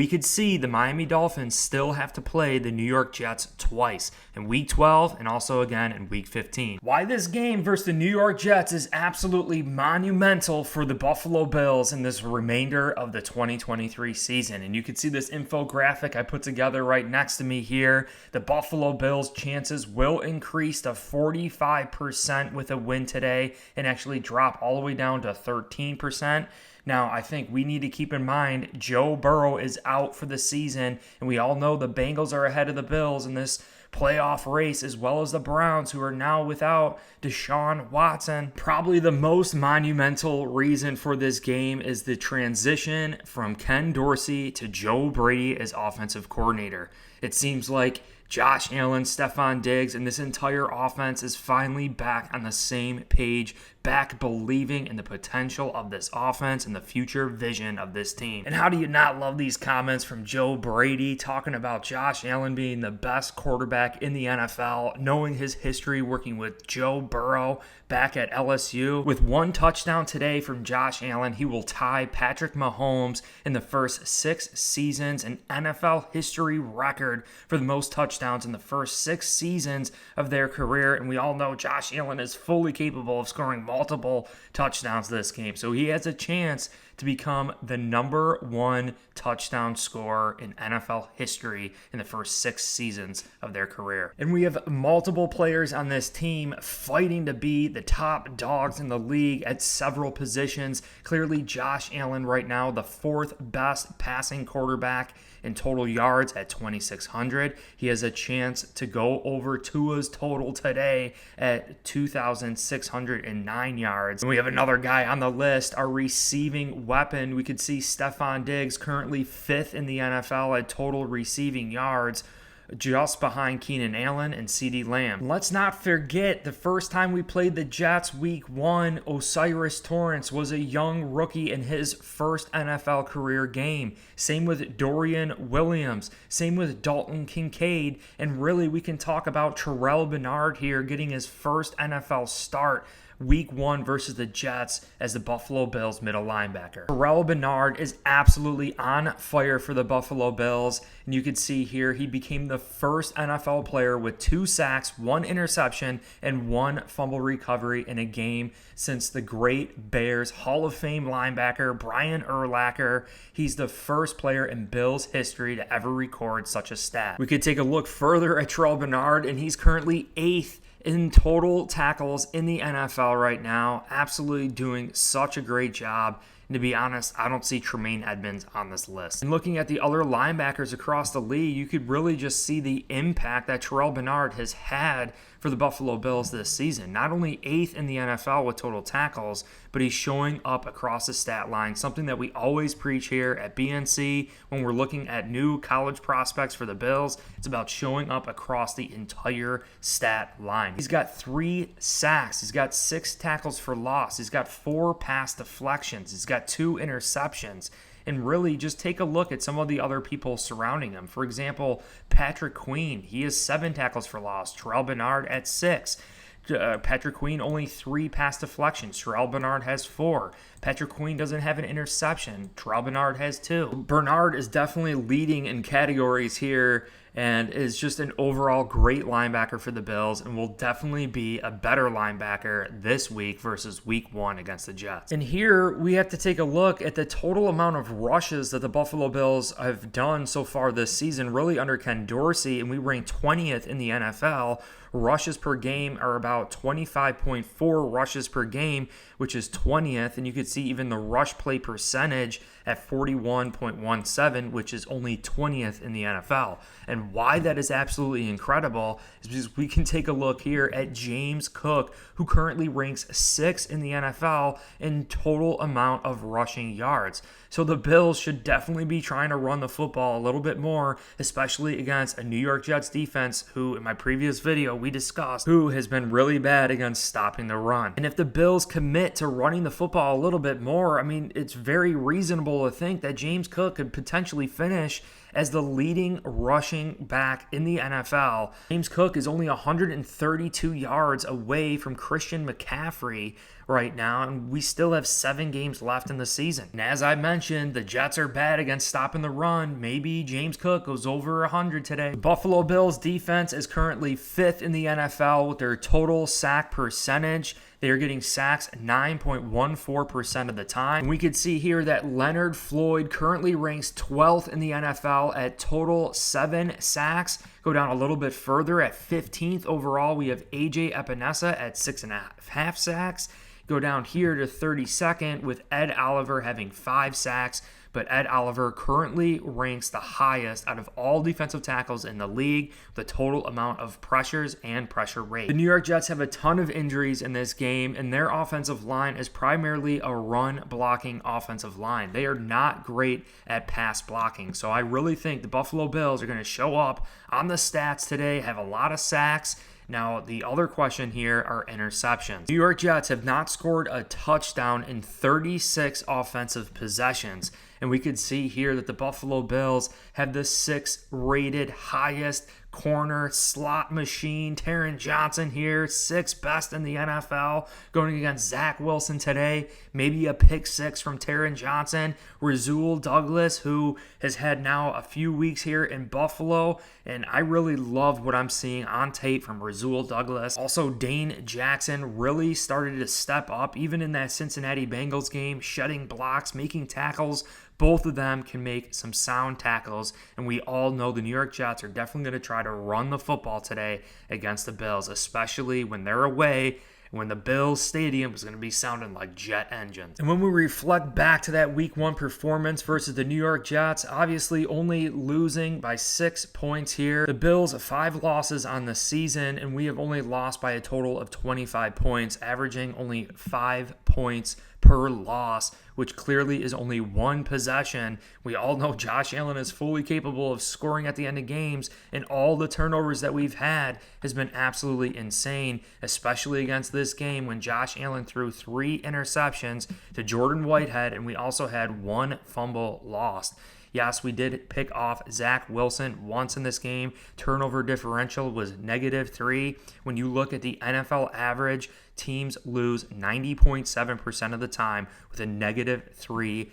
We could see the Miami Dolphins still have to play the New York Jets twice, in Week 12 and also again in Week 15. Why this game versus the New York Jets is absolutely monumental for the Buffalo Bills in this remainder of the 2023 season. And you can see this infographic I put together right next to me here. The Buffalo Bills' chances will increase to 45% with a win today and actually drop all the way down to 13%. Now, I think we need to keep in mind Joe Burrow is out for the season, and we all know the Bengals are ahead of the Bills in this playoff race, as well as the Browns, who are now without Deshaun Watson. Probably the most monumental reason for this game is the transition from Ken Dorsey to Joe Brady as offensive coordinator. It seems like Josh Allen, Stephon Diggs, and this entire offense is finally back on the same page, back believing in the potential of this offense and the future vision of this team. And how do you not love these comments from Joe Brady talking about Josh Allen being the best quarterback in the NFL, knowing his history working with Joe Burrow back at LSU. With one touchdown today from Josh Allen, he will tie Patrick Mahomes in the first 6 seasons, an NFL history record for the most touchdowns in the first 6 seasons of their career. And we all know Josh Allen is fully capable of scoring multiple touchdowns this game. So he has a chance to become the number 1 touchdown scorer in NFL history in the first 6 seasons of their career. And we have multiple players on this team fighting to be the top dogs in the league at several positions. Clearly, Josh Allen right now, the 4th best passing quarterback in total yards at 2,600. He has a chance to go over Tua's total today at 2,609 yards. And we have another guy on the list, our receiving weapon. We could see Stephon Diggs currently 5th in the NFL at total receiving yards, just behind Keenan Allen and CeeDee Lamb. Let's not forget the first time we played the Jets Week 1, O'Cyrus Torrence was a young rookie in his first NFL career game. Same with Dorian Williams. Same with Dalton Kincaid. And really, we can talk about Terrell Bernard here getting his first NFL start Week 1 versus the Jets as the Buffalo Bills middle linebacker. Terrell Bernard is absolutely on fire for the Buffalo Bills. And you can see here he became the first NFL player with 2 sacks, 1 interception, and 1 fumble recovery in a game since the great Bears Hall of Fame linebacker Brian Urlacher. He's the first player in Bills history to ever record such a stat. We could take a look further at Terrell Bernard, and he's currently 8th in total tackles in the NFL right now. Absolutely doing such a great job. And to be honest, I don't see Tremaine Edmonds on this list. And looking at the other linebackers across the league, you could really just see the impact that Terrell Bernard has had for the Buffalo Bills this season. Not only 8th in the NFL with total tackles, but he's showing up across the stat line, something that we always preach here at BNC when we're looking at new college prospects for the Bills. It's about showing up across the entire stat line. He's got 3 sacks. He's got 6 tackles for loss. He's got 4 pass deflections. He's got 2 interceptions. And really just take a look at some of the other people surrounding him. For example, Patrick Queen, he has 7 tackles for loss. Terrell Bernard at 6. Patrick Queen only 3 pass deflections. Terrell Bernard has 4. Patrick Queen doesn't have an interception. Terrell Bernard has 2. Bernard is definitely leading in categories here and is just an overall great linebacker for the Bills and will definitely be a better linebacker this week versus Week 1 against the Jets. And here we have to take a look at the total amount of rushes that the Buffalo Bills have done so far this season, really under Ken Dorsey, and we rank 20th in the NFL. Rushes per game are about 25.4 rushes per game, which is 20th, and you can see even the rush play percentage at 41.17, which is only 20th in the NFL. And why that is absolutely incredible is because we can take a look here at James Cook, who currently ranks 6th in the NFL in total amount of rushing yards. So the Bills should definitely be trying to run the football a little bit more, especially against a New York Jets defense who, in my previous video, we discussed, who has been really bad against stopping the run. And if the Bills commit to running the football a little bit more, I mean, it's very reasonable to think that James Cook could potentially finish as the leading rushing back in the NFL. James Cook is only 132 yards away from Christian McCaffrey right now, and we still have 7 games left in the season. And as I mentioned, the Jets are bad against stopping the run. Maybe James Cook goes over 100 today. The Buffalo Bills defense is currently 5th in the NFL with their total sack percentage. They are getting sacks 9.14% of the time. And we could see here that Leonard Floyd currently ranks 12th in the NFL at total 7 sacks. Go down a little bit further at 15th overall. We have AJ Epinesa at 6.5 sacks. Go down here to 32nd with Ed Oliver having 5 sacks. But Ed Oliver currently ranks the highest out of all defensive tackles in the league, the total amount of pressures and pressure rate. The New York Jets have a ton of injuries in this game, and their offensive line is primarily a run-blocking offensive line. They are not great at pass blocking, so I really think the Buffalo Bills are going to show up on the stats today, have a lot of sacks. Now, the other question here are interceptions. New York Jets have not scored a touchdown in 36 offensive possessions. And we could see here that the Buffalo Bills have the 6th rated highest corner slot machine. Taron Johnson here, 6th best in the NFL, going against Zach Wilson today. Maybe a pick 6 from Taron Johnson. Rasul Douglas, who has had now a few weeks here in Buffalo, and I really love what I'm seeing on tape from Rasul Douglas. Also, Dane Jackson really started to step up, even in that Cincinnati Bengals game, shedding blocks, making tackles. Both of them can make some sound tackles, and we all know the New York Jets are definitely going to try to run the football today against the Bills, especially when they're away, when the Bills stadium is going to be sounding like jet engines. And when we reflect back to that Week 1 performance versus the New York Jets, obviously only losing by 6 points here. The Bills have 5 losses on the season, and we have only lost by a total of 25 points, averaging only 5 points per loss, which clearly is only 1 possession. We all know Josh Allen is fully capable of scoring at the end of games, and all the turnovers that we've had has been absolutely insane, especially against this game when Josh Allen threw 3 interceptions to Jordan Whitehead, and we also had 1 fumble lost. Yes, we did pick off Zach Wilson once in this game. Turnover differential was -3. When you look at the NFL average, teams lose 90.7% of the time with a -3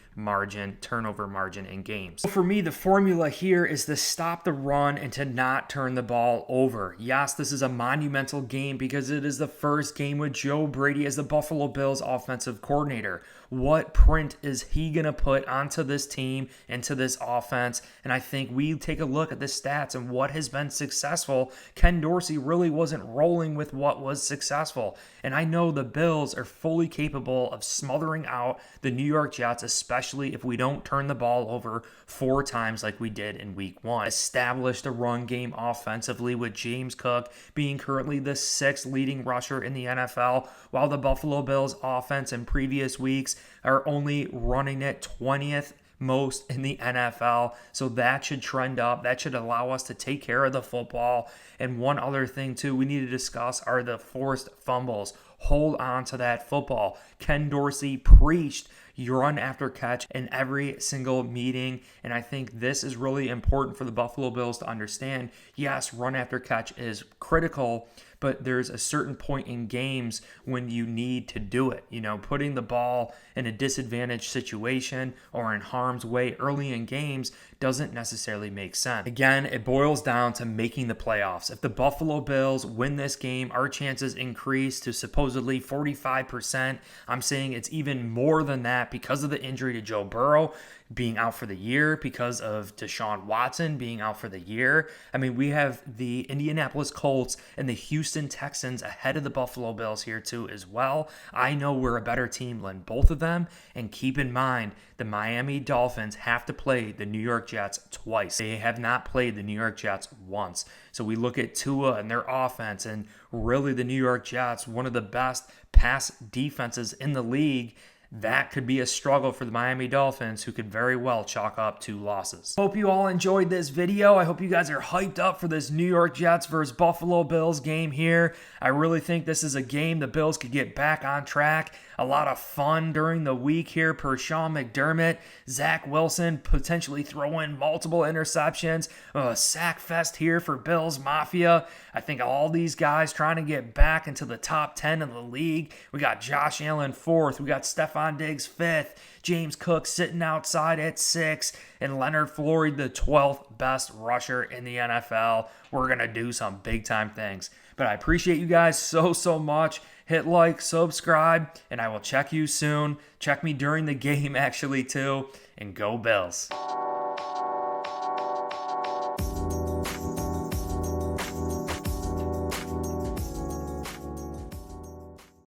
turnover margin in games. So for me, the formula here is to stop the run and to not turn the ball over. Yes, this is a monumental game because it is the first game with Joe Brady as the Buffalo Bills offensive coordinator. What print is he going to put onto this team, into this offense? And I think we take a look at the stats and what has been successful. Ken Dorsey really wasn't rolling with what was successful. And I know the Bills are fully capable of smothering out the New York Jets, especially if we don't turn the ball over 4 times like we did in Week 1. Established a run game offensively with James Cook being currently the 6th leading rusher in the NFL, while the Buffalo Bills offense in previous weeks are only running it 20th most in the NFL. So that should trend up. That should allow us to take care of the football. And one other thing too we need to discuss are the forced fumbles. Hold on to that football. Ken Dorsey preached run after catch in every single meeting, and I think this is really important for the Buffalo Bills to understand. Yes, run after catch is critical, but there's a certain point in games when you need to do it. You know, putting the ball in a disadvantaged situation or in harm's way early in games doesn't necessarily make sense. Again, it boils down to making the playoffs. If the Buffalo Bills win this game, our chances increase to supposedly 45%. I'm saying it's even more than that because of the injury to Joe Burrow being out for the year, because of Deshaun Watson being out for the year. I mean, we have the Indianapolis Colts and the Houston Texans ahead of the Buffalo Bills here too as well. I know we're a better team than both of them, and keep in mind the Miami Dolphins have to play the New York Jets twice. They have not played the New York Jets once. So we look at Tua and their offense, and really the New York Jets, one of the best pass defenses in the league. that could be a struggle for the Miami Dolphins, who could very well chalk up 2 losses. Hope you all enjoyed this video. I hope you guys are hyped up for this New York Jets versus Buffalo Bills game here. I really think this is a game the Bills could get back on track. A lot of fun during the week here per Sean McDermott. Zach Wilson potentially throwing multiple interceptions. A sack fest here for Bills Mafia. I think all these guys trying to get back into the top 10 of the league. We got Josh Allen 4th. We got Stephon Diggs 5th. James Cook sitting outside at 6th. And Leonard Floyd, the 12th best rusher in the NFL. We're going to do some big time things. But I appreciate you guys so much. Hit like, subscribe, and I will check you soon. Check me during the game actually too. And go Bills.